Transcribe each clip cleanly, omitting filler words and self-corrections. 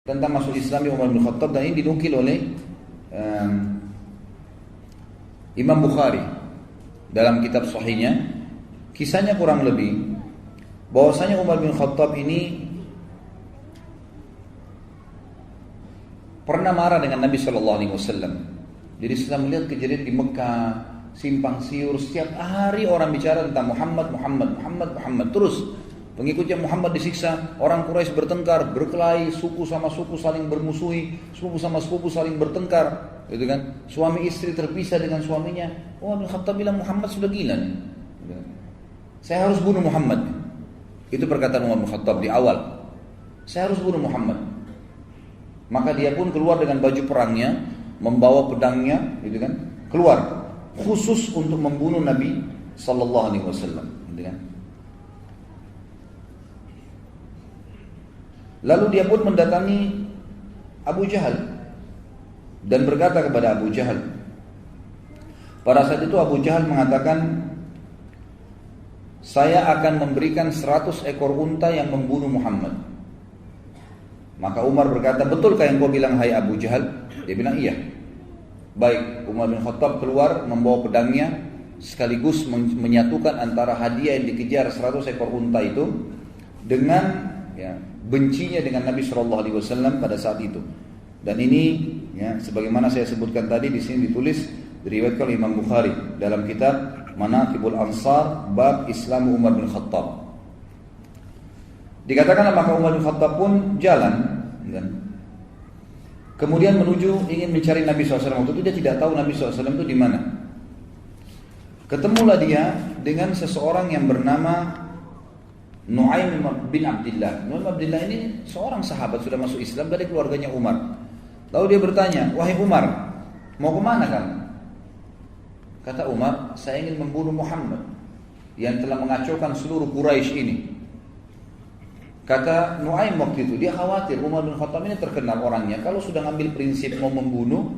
tentang masuk Islam Umar bin Khattab, dan ini dinukil oleh Imam Bukhari dalam kitab Sahihnya. Kisahnya kurang lebih bahwasanya Umar bin Khattab ini pernah marah dengan Nabi Shallallahu Alaihi Wasallam. Jadi setelah melihat kejadian di Mekah simpang siur, setiap hari orang bicara tentang Muhammad terus. Pengikutnya Muhammad disiksa, orang Quraisy bertengkar, berkelahi, suku sama suku saling bermusuhi, suku sama suku saling bertengkar, gitu kan? Suami istri terpisah dengan suaminya. Umar bin Khattab bilang Muhammad sudah gila nih. Saya harus bunuh Muhammad. Itu perkataan Umar bin Khattab di awal. Saya harus bunuh Muhammad. Maka dia pun keluar dengan baju perangnya, membawa pedangnya, gitu kan? Keluar khusus untuk membunuh Nabi sallallahu alaihi wasallam, gitu kan? Lalu dia pun mendatangi Abu Jahal dan berkata kepada Abu Jahal. Pada saat itu Abu Jahal mengatakan, saya akan memberikan 100 ekor unta yang membunuh Muhammad. Maka Umar berkata, betulkah yang kau bilang hai Abu Jahal? Dia bilang iya. Baik, Umar bin Khattab keluar membawa pedangnya, sekaligus menyatukan antara hadiah yang dikejar 100 ekor unta itu dengan bencinya dengan Nabi Shallallahu Alaihi Wasallam pada saat itu. Dan ini sebagaimana saya sebutkan tadi, di sini ditulis diriwayatkan oleh Imam Bukhari dalam kitab Manaqibul Ansar bab Islam Umar bin Khattab. Dikatakanlah maka Umar bin Khattab pun jalan, kemudian menuju ingin mencari Nabi SAW. Waktu itu dia tidak tahu Nabi SAW itu di mana. Ketemulah dia dengan seseorang yang bernama Nu'aim bin Abdillah. Nu'aim bin Abdillah ini seorang sahabat, sudah masuk Islam dari keluarganya Umar. Lalu dia bertanya, wahai Umar, mau kemana kamu? Kata Umar, saya ingin membunuh Muhammad yang telah mengacaukan seluruh Quraisy ini. Kata Nu'aim waktu itu, dia khawatir Umar bin Khattab ini terkenal orangnya, kalau sudah ngambil prinsip mau membunuh,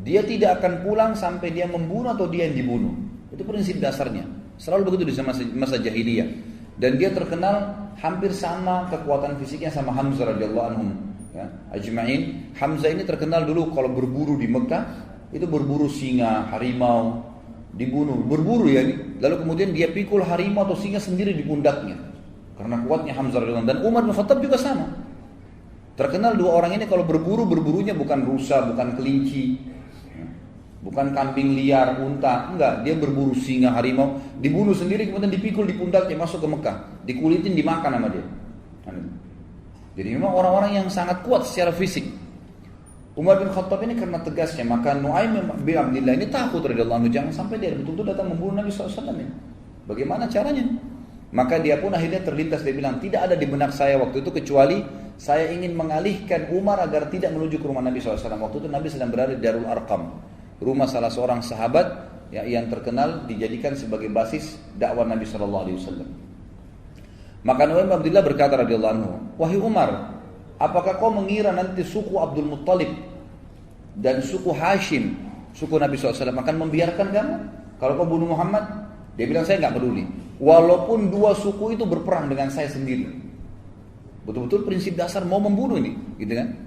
dia tidak akan pulang sampai dia membunuh atau dia yang dibunuh. Itu prinsip dasarnya. Selalu begitu di masa jahiliyah. Dan dia terkenal hampir sama kekuatan fisiknya sama Hamzah radhiyallahu anhum, ajma'in. Hamzah ini terkenal dulu kalau berburu di Mekah, itu berburu singa, harimau, dibunuh, berburu ya. Lalu kemudian dia pikul harimau atau singa sendiri di pundaknya, karena kuatnya Hamzah radhiyallahu anhu. Dan Umar bin Khattab juga sama. Terkenal dua orang ini kalau berburunya bukan rusa, bukan kelinci, bukan kambing liar, unta, enggak, dia berburu singa, harimau, dibunuh sendiri kemudian dipikul di pundaknya masuk ke Mekah, dikulitin, dimakan sama dia. Jadi memang orang-orang yang sangat kuat secara fisik. Umar bin Khattab ini karena tegasnya, maka Nu'aim bin Abdillah ini takut radhiyallahu anhu, jangan sampai dia betul-betul datang membunuh Nabi SAW ini. Bagaimana caranya? Maka dia pun akhirnya terlintas, dia bilang, tidak ada di benak saya waktu itu kecuali saya ingin mengalihkan Umar agar tidak menuju ke rumah Nabi SAW. Waktu itu Nabi sedang berada di Darul Arqam, rumah salah seorang sahabat yang terkenal, dijadikan sebagai basis dakwah Nabi Shallallahu Alaihi Wasallam. Maka Nu'aim bin Abdillah berkata radhiyallahu anhu, wahai Umar, apakah kau mengira nanti suku Abdul Muttalib dan suku Hashim, suku Nabi SAW akan membiarkan kamu kalau kau bunuh Muhammad? Dia bilang, saya nggak peduli, walaupun dua suku itu berperang dengan saya sendiri. Betul-betul prinsip dasar mau membunuh ini, gitu kan?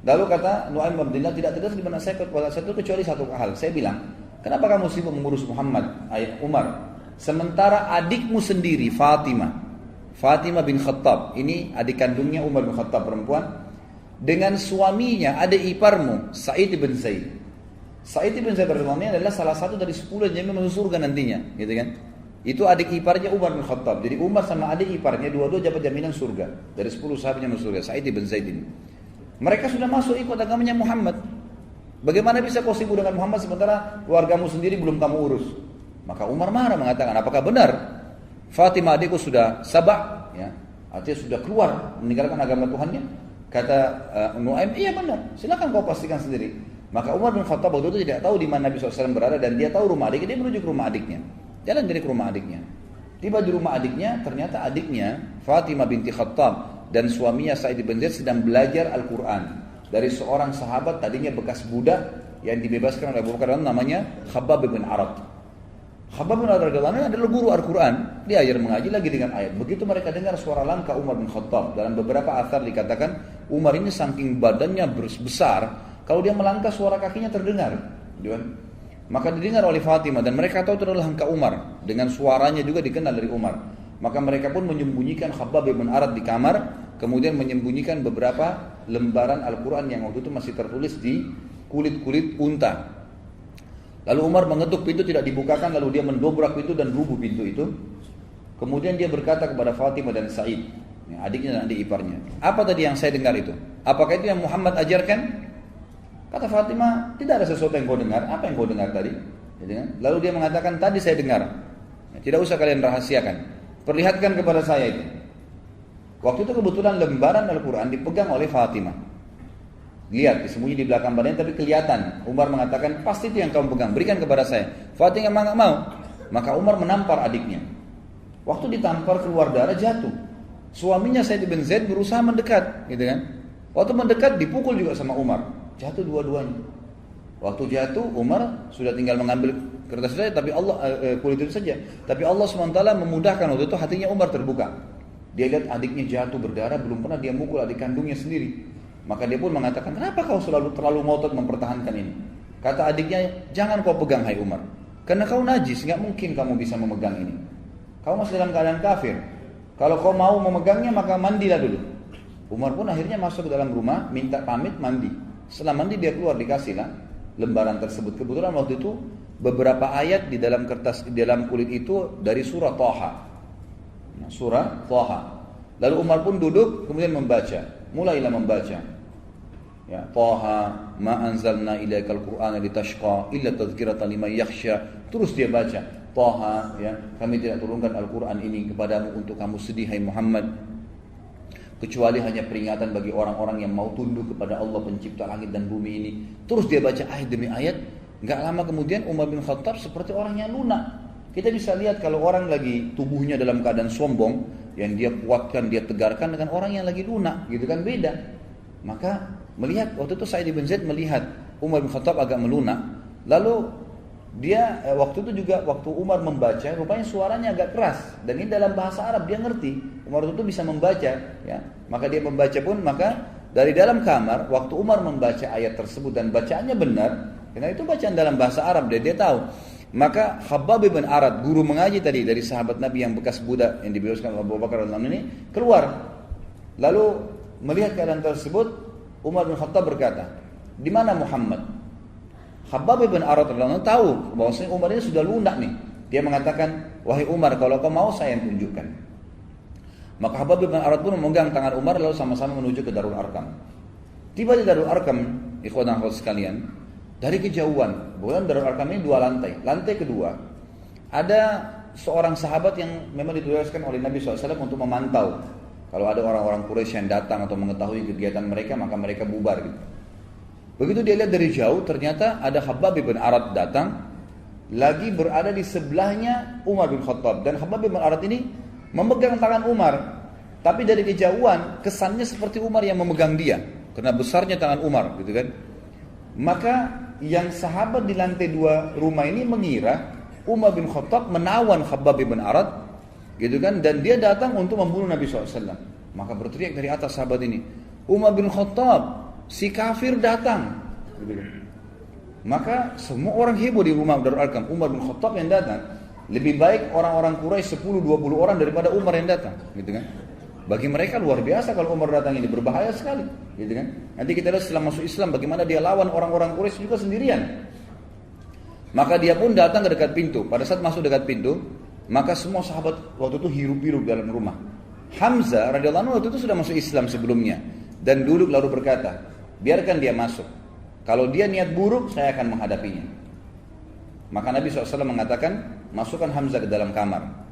Lalu kata Nu'aim bin Abdillah, tidak tegas di mana saya kecuali satu hal. Saya bilang, kenapa kamu sibuk mengurus Muhammad, Umar? Sementara adikmu sendiri, Fatimah bin Khattab, ini adik kandungnya Umar bin Khattab perempuan, dengan suaminya, adik iparmu, Sa'id bin Zaid. Sa'id bin Zaid radhiyallahu adalah salah satu dari 10 yang masuk surga nantinya, gitu kan? Itu adik iparnya Umar bin Khattab. Jadi Umar sama adik iparnya dua-dua dapat jaminan surga dari 10 sahabatnya masuk surga, Sa'id bin Zaid ini. Mereka sudah masuk ikut agamanya Muhammad. Bagaimana bisa kau sibuk dengan Muhammad sementara keluargamu sendiri belum kamu urus? Maka Umar marah mengatakan, apakah benar Fatimah adikku sudah sabah, artinya sudah keluar meninggalkan agama Tuhannya? Kata Nu'aim, iya benar, silakan kau pastikan sendiri. Maka Umar bin Khattab waktu itu tidak tahu di mana Nabi SAW berada, dan dia tahu rumah adiknya, dia menuju ke rumah adiknya. Jalan dari ke rumah adiknya. Tiba di rumah adiknya, ternyata adiknya Fatimah binti Khattab dan suaminya Sa'id bin Zaid sedang belajar Al-Quran dari seorang sahabat tadinya bekas budak yang dibebaskan oleh Abu Bakar, namanya Khabbab bin Arad. Khabbab bin Arad adalah guru Al-Quran, dia ajar mengaji lagi dengan ayat. Begitu mereka dengar suara langkah Umar bin Khattab, dalam beberapa athar dikatakan Umar ini saking badannya besar, kalau dia melangkah suara kakinya terdengar. Gitu kan? Maka didengar oleh Fatimah dan mereka tahu itu adalah langkah Umar. Dengan suaranya juga dikenal dari Umar. Maka mereka pun menyembunyikan Khabbab bin Arat di kamar, kemudian menyembunyikan beberapa lembaran Al-Quran yang waktu itu masih tertulis di kulit-kulit unta. Lalu Umar mengetuk pintu tidak dibukakan, lalu dia mendobrak pintu dan rubuh pintu itu. Kemudian dia berkata kepada Fatimah dan Sa'id, adiknya dan adik iparnya, apa tadi yang saya dengar itu? Apakah itu yang Muhammad ajarkan? Kata Fatimah, tidak ada sesuatu yang kau dengar. Apa yang kau dengar tadi? Lalu dia mengatakan, tadi saya dengar. Tidak usah kalian rahasiakan. Perlihatkan kepada saya itu. Waktu itu kebetulan lembaran Al-Quran dipegang oleh Fatimah. Lihat, disembunyi di belakang badannya tapi kelihatan. Umar mengatakan, pasti itu yang kamu pegang, berikan kepada saya. Fatimah nggak mau. Maka Umar menampar adiknya. Waktu ditampar keluar darah, jatuh. Suaminya Said bin Zaid berusaha mendekat, gitu kan? Waktu mendekat dipukul juga sama Umar. Jatuh dua-duanya. Waktu jatuh Umar sudah tinggal mengambil kertas saja, tapi Allah kulit itu saja. Tapi Allah SWT memudahkan waktu itu hatinya Umar terbuka. Dia lihat adiknya jatuh berdarah, belum pernah dia mukul adik kandungnya sendiri. Maka dia pun mengatakan, kenapa kau terlalu ngotot mempertahankan ini? Kata adiknya, jangan kau pegang hai Umar. Karena kau najis, nggak mungkin kamu bisa memegang ini. Kau masih dalam keadaan kafir. Kalau kau mau memegangnya maka mandilah dulu. Umar pun akhirnya masuk ke dalam rumah, minta pamit mandi. Setelah mandi dia keluar, dikasihlah lembaran tersebut. Kebetulan waktu itu beberapa ayat di dalam kertas, di dalam kulit itu dari surah Thaha. Surah Thaha. Lalu Umar pun duduk kemudian membaca. Mulailah membaca. Ya, Thaha ma anzalna ilaikal qur'ana litashqa illa tadhkiratan liman yakhsha. Terus dia baca, Thaha, ya, kami tidak turunkan Al-Qur'an ini kepadamu untuk kamu sedih hai Muhammad, kecuali hanya peringatan bagi orang-orang yang mau tunduk kepada Allah pencipta langit dan bumi ini. Terus dia baca ayat demi ayat. Enggak lama kemudian Umar bin Khattab seperti orang yang lunak. Kita bisa lihat kalau orang lagi tubuhnya dalam keadaan sombong, yang dia kuatkan, dia tegarkan dengan orang yang lagi lunak, gitu kan, beda. Maka melihat waktu itu Sa'id bin Zaid melihat Umar bin Khattab agak melunak, lalu dia waktu itu juga waktu Umar membaca, rupanya suaranya agak keras dan ini dalam bahasa Arab dia ngerti. Umar itu bisa membaca, ya. Maka dia membaca pun, maka dari dalam kamar waktu Umar membaca ayat tersebut dan bacaannya benar, karena itu bacaan dalam bahasa Arab dia tahu. Maka Khabbab bin Arat, guru mengaji tadi dari sahabat Nabi yang bekas budak yang dibebaskan oleh Abu Bakar radhiyallahu anhu ini, keluar. Lalu melihat keadaan tersebut, Umar bin Khattab berkata, "Di mana Muhammad?" Khabbab bin Arat radhiyallahu anhu tahu bahwasanya Umar ini sudah lunak nih. Dia mengatakan, "Wahai Umar, kalau kau mau saya yang tunjukkan." Maka Khabbab bin Arat pun memegang tangan Umar lalu sama-sama menuju ke Darul Arqam. Tiba di Darul Arqam, ikhwan dan akhwat sekalian, dari kejauhan, bukan Darul Arqam ini 2 lantai. Lantai kedua, ada seorang sahabat yang memang ditugaskan oleh Nabi SAW untuk memantau. Kalau ada orang-orang Quraisy yang datang atau mengetahui kegiatan mereka, maka mereka bubar gitu. Begitu dia lihat dari jauh, ternyata ada Khabbab bin Arat datang, lagi berada di sebelahnya Umar bin Khattab. Dan Khabbab bin Arat ini memegang tangan Umar. Tapi dari kejauhan, kesannya seperti Umar yang memegang dia. Karena besarnya tangan Umar gitu kan. Maka yang sahabat di lantai 2 rumah ini mengira Umar bin Khattab menawan Khabbab bin Arat gitu kan, dan dia datang untuk membunuh Nabi SAW. Maka berteriak dari atas sahabat ini, Umar bin Khattab, si kafir datang gitu kan. Maka semua orang heboh di rumah Darul Arqam. Umar bin Khattab yang datang. Lebih baik orang-orang Quraisy 10-20 orang daripada Umar yang datang gitu kan. Bagi mereka luar biasa kalau Umar datang ini, berbahaya sekali gitu kan. Nanti kita lihat setelah masuk Islam bagaimana dia lawan orang-orang Quraisy juga sendirian. Maka dia pun datang ke dekat pintu. Pada saat masuk dekat pintu, maka semua sahabat waktu itu hirup-hirup dalam rumah. Hamzah radhiyallahu anhu waktu itu sudah masuk Islam sebelumnya dan duduk lalu berkata, biarkan dia masuk. Kalau dia niat buruk, saya akan menghadapinya. Maka Nabi SAW mengatakan, masukkan Hamzah ke dalam kamar.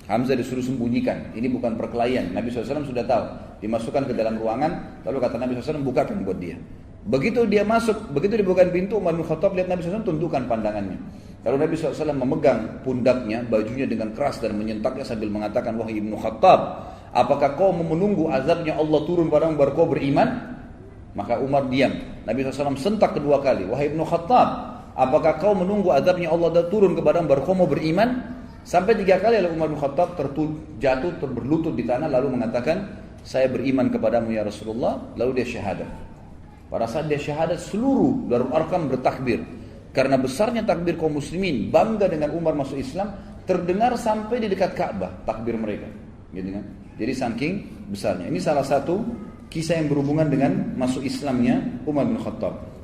Hamzah disuruh sembunyikan. Ini bukan perkelahian. Nabi SAW sudah tahu. Dimasukkan ke dalam ruangan. Lalu kata Nabi SAW, bukakan buat dia. Begitu dia masuk, begitu dibukakan pintu, Umar bin Khattab lihat Nabi SAW, tundukkan pandangannya. Lalu Nabi SAW memegang pundaknya, bajunya dengan keras dan menyentaknya sambil mengatakan, wahai Ibnu Khattab, apakah kau menunggu azabnya Allah turun padamu baru kau beriman? Maka Umar diam. Nabi SAW sentak kedua kali, wahai Ibnu Khattab, apakah kau menunggu azabnya Allah turun kepadamu baru kau mau beriman? Sampai 3 kali lalu Umar bin Khattab jatuh berlutut di tanah lalu mengatakan, saya beriman kepadamu ya Rasulullah, lalu dia syahadat. Pada saat dia syahadat, seluruh Darul Arqam bertakbir. Karena besarnya takbir kaum muslimin, bangga dengan Umar masuk Islam, terdengar sampai di dekat Ka'bah takbir mereka. Gitu kan? Jadi saking besarnya. Ini salah satu kisah yang berhubungan dengan masuk Islamnya Umar bin Khattab.